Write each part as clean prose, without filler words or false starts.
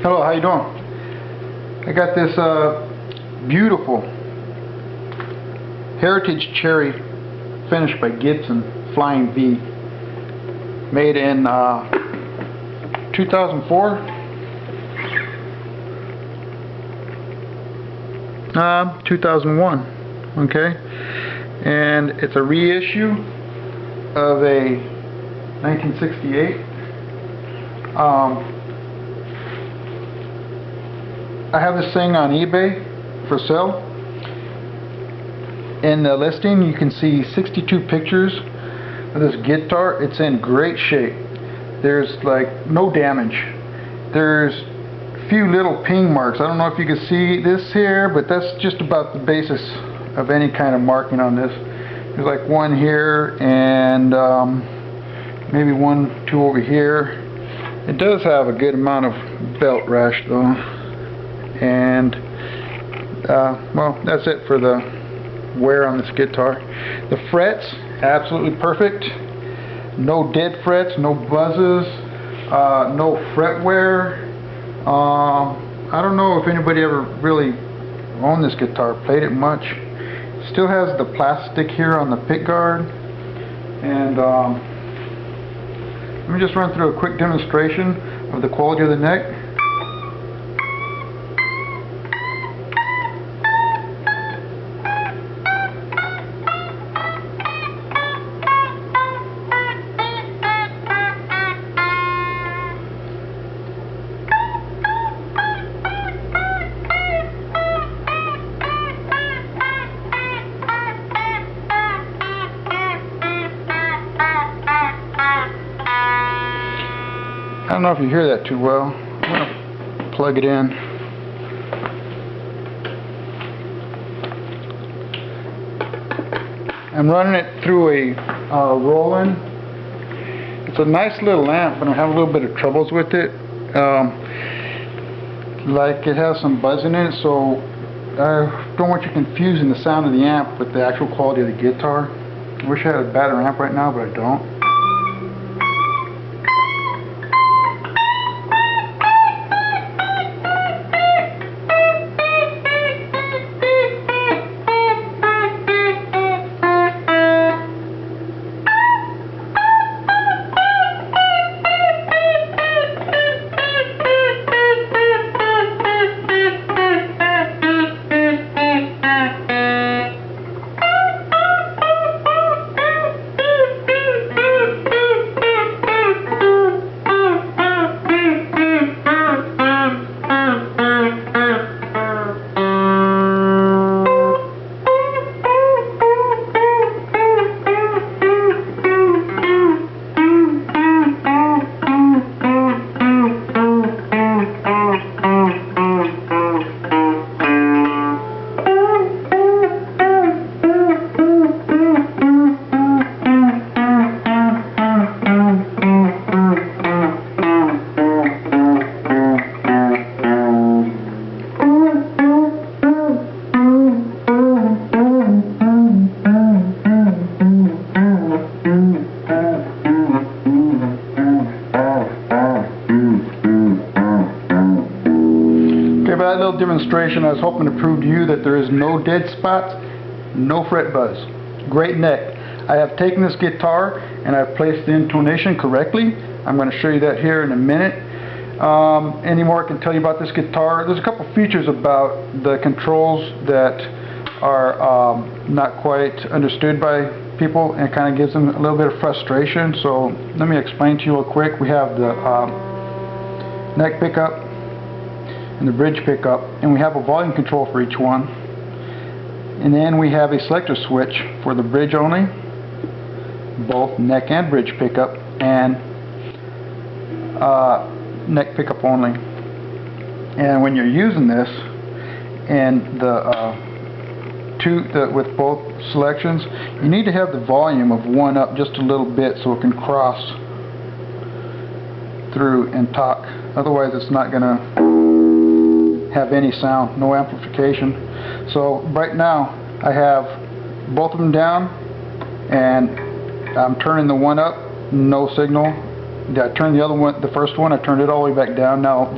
Hello, how you doing? I got this beautiful Heritage Cherry finished by Gibson Flying V, made in 2004. 2001. Okay, and it's a reissue of a 1968. I have this thing on eBay for sale. In the listing you can see 62 pictures of this guitar. It's in great shape. There's like no damage. There's a few little ping marks. I don't know if you can see this here, but that's just about the basis of any kind of marking on this. There's like one here and maybe one, two over here. It does have a good amount of belt rash though. And well, that's it for the wear on this guitar. The frets, absolutely perfect. No dead frets, no buzzes, no fret wear. I don't know if anybody ever really owned this guitar, played it much. Still has the plastic here on the pick guard. And let me just run through a quick demonstration of the quality of the neck. I don't know if you hear that too well. I'm going to plug it in. I'm running it through a roll-in. It's a nice little amp, but I have a little bit of troubles with it. Like it has some buzzing in it, so I don't want you confusing the sound of the amp with the actual quality of the guitar. I wish I had a better amp right now, but I don't. That little demonstration, I was hoping to prove to you that there is no dead spots, no fret buzz. Great neck. I have taken this guitar and I've placed the intonation correctly. I'm going to show you that here in a minute. Any more I can tell you about this guitar? There's a couple features about the controls that are not quite understood by people, and it kind of gives them a little bit of frustration. So let me explain to you real quick. We have the neck pickup and the bridge pickup, and we have a volume control for each one, and then we have a selector switch for the bridge only, both neck and bridge pickup, and neck pickup only. And when you're using this and with both selections, you need to have the volume of one up just a little bit so it can cross through and talk. Otherwise it's not gonna have any sound, no amplification. So right now I have both of them down and I'm turning the one up, no signal. I turned the other one, the first one, I turned it all the way back down. Now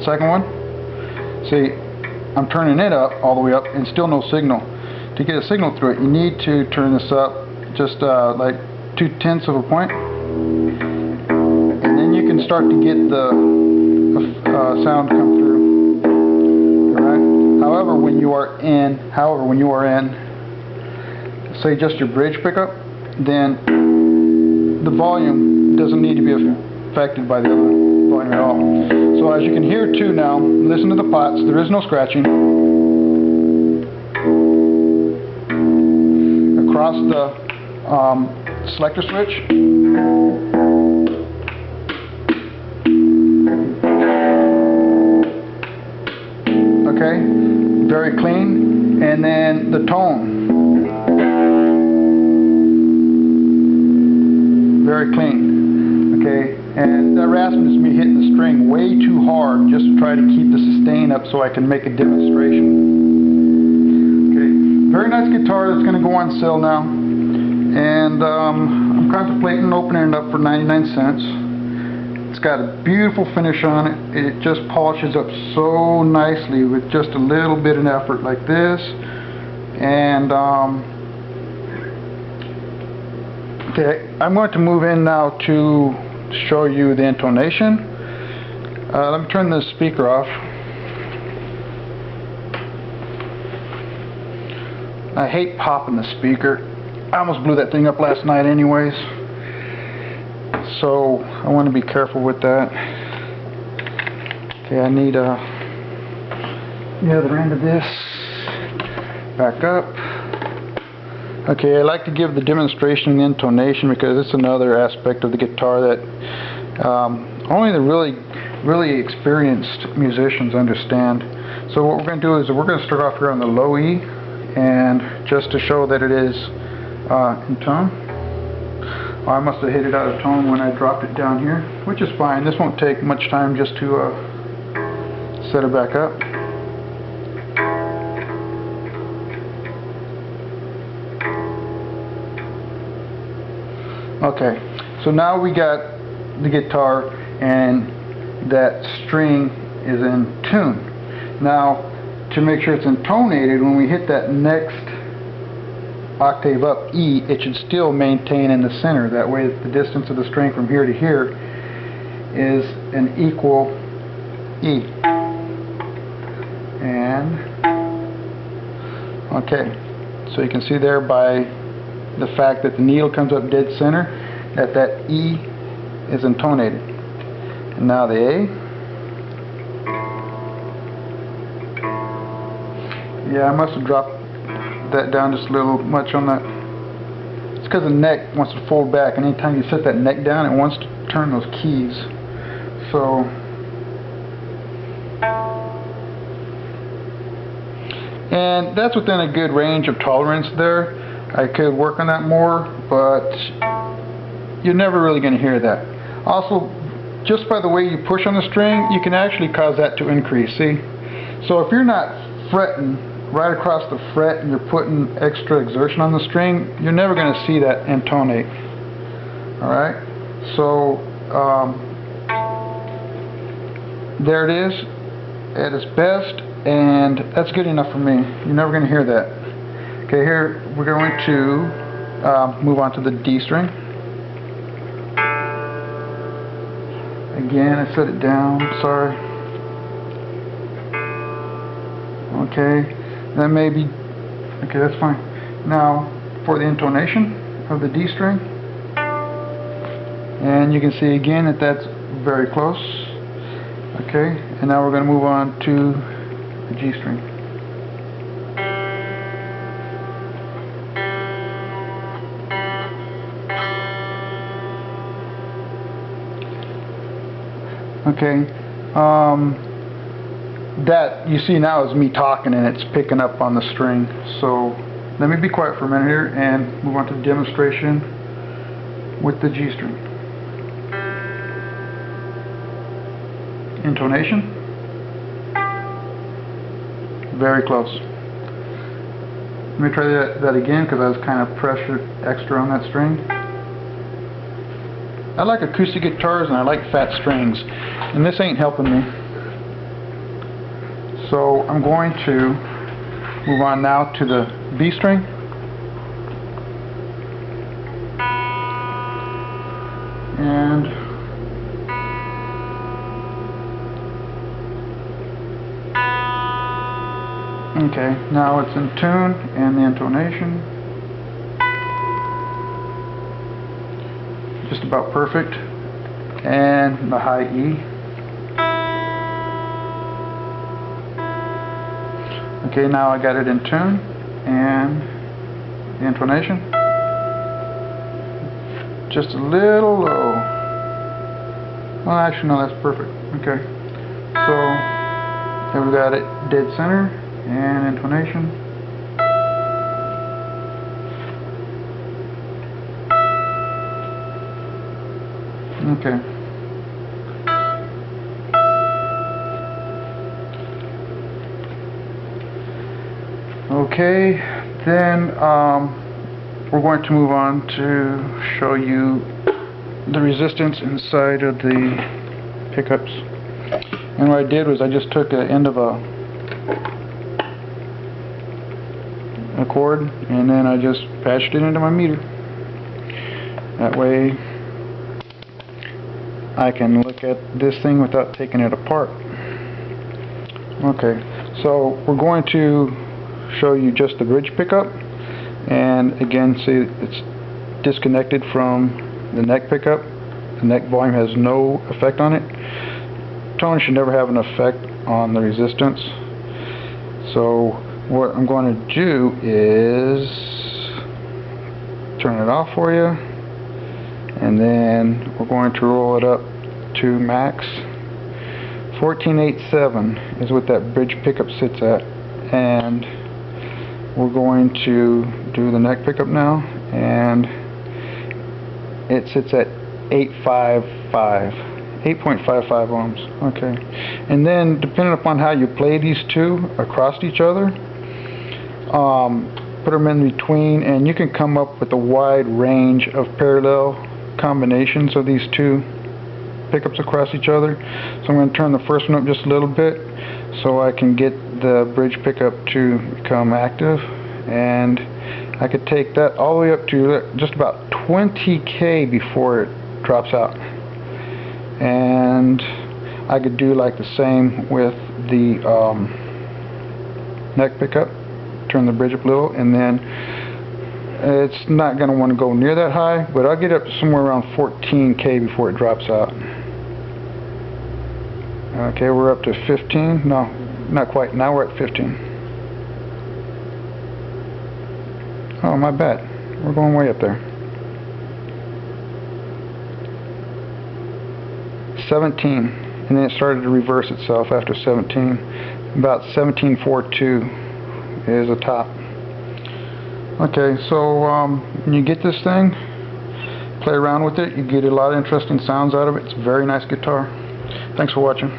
Second one, see, I'm turning it up all the way up and still no signal. To get a signal through it, you need to turn this up just like 0.2 of a point, and then you can start to get the sound come through. Alright? However, when you are in, say just your bridge pickup, then the volume doesn't need to be affected by the other volume at all. So as you can hear too now, listen to the pots, there is no scratching. Across the selector switch. Okay, very clean. And then the tone. Very clean. Okay, and that rasping is me hitting the string way too hard just to try to keep the sustain up so I can make a demonstration. Okay, very nice guitar that's going to go on sale now, and I'm contemplating opening it up for 99 cents. It's got a beautiful finish on it. It just polishes up so nicely with just a little bit of effort like this. And okay, I'm going to move in now to show you the intonation. Let me turn the speaker off. I hate popping the speaker. I almost blew that thing up last night anyways. So I want to be careful with that. Okay, I need the other end of this. Back up. Okay, I like to give the demonstration and intonation because it's another aspect of the guitar that only the really experienced musicians understand. So what we're going to do is we're going to start off here on the low E, and just to show that it is in tone. Oh, I must have hit it out of tone when I dropped it down here, which is fine. This won't take much time just to set it back up. Okay, so now we got the guitar and that string is in tune. Now, to make sure it's intonated, when we hit that next octave up, E, it should still maintain in the center. That way the distance of the string from here to here is an equal E. And, okay, so you can see there by the fact that the needle comes up dead center, that E is intonated. And now the A. Yeah, I must have dropped that down just a little much on that. It's because the neck wants to fold back, and anytime you set that neck down, it wants to turn those keys. So, and that's within a good range of tolerance there. I could work on that more, but you're never really going to hear that. Also, just by the way you push on the string, you can actually cause that to increase, see? So if you're not fretting right across the fret and you're putting extra exertion on the string, you're never going to see that intonate. Alright? So, there it is at its best, and that's good enough for me. You're never going to hear that. Okay, here we're going to move on to the D string. Again, I set it down, sorry. Okay, that may be, okay, that's fine. Now, for the intonation of the D string, and you can see again that that's very close. Okay, and now we're going to move on to the G string. Okay, that you see now is me talking and it's picking up on the string. So let me be quiet for a minute here and move on to the demonstration with the G string. Intonation, very close. Let me try that again because I was kind of pressured extra on that string. I like acoustic guitars and I like fat strings, and this ain't helping me. So I'm going to move on now to the B string. And okay, now it's in tune, and the intonation just about perfect, and the high E. Okay, now I got it in tune, and the intonation just a little low. Well, actually no, that's perfect. Okay, so here we got it dead center, and intonation. Okay. Okay, then we're going to move on to show you the resistance inside of the pickups. And what I did was I just took the end of a cord, and then I just patched it into my meter. That way I can look at this thing without taking it apart. Okay, so we're going to show you just the bridge pickup, and again, see, it's disconnected from the neck pickup. The neck volume has no effect on it. Tone should never have an effect on the resistance. So what I'm going to do is turn it off for you, and then we're going to roll it up to max. 1487 is what that bridge pickup sits at, and we're going to do the neck pickup now, and it sits at 8.55 ohms. Okay, and then depending upon how you play these two across each other, put them in between, and you can come up with a wide range of parallel combinations of these two pickups across each other. So I'm going to turn the first one up just a little bit so I can get the bridge pickup to become active, and I could take that all the way up to just about 20K before it drops out. And I could do like the same with the neck pickup. Turn the bridge up a little, and then it's not going to want to go near that high, but I'll get up to somewhere around 14K before it drops out. Okay, we're up to 15. No, not quite. Now we're at 15. Oh, my bad. We're going way up there. 17, and then it started to reverse itself after 17. About 17.42 is the top. Okay, so when you get this thing, play around with it. You get a lot of interesting sounds out of it. It's a very nice guitar. Thanks for watching.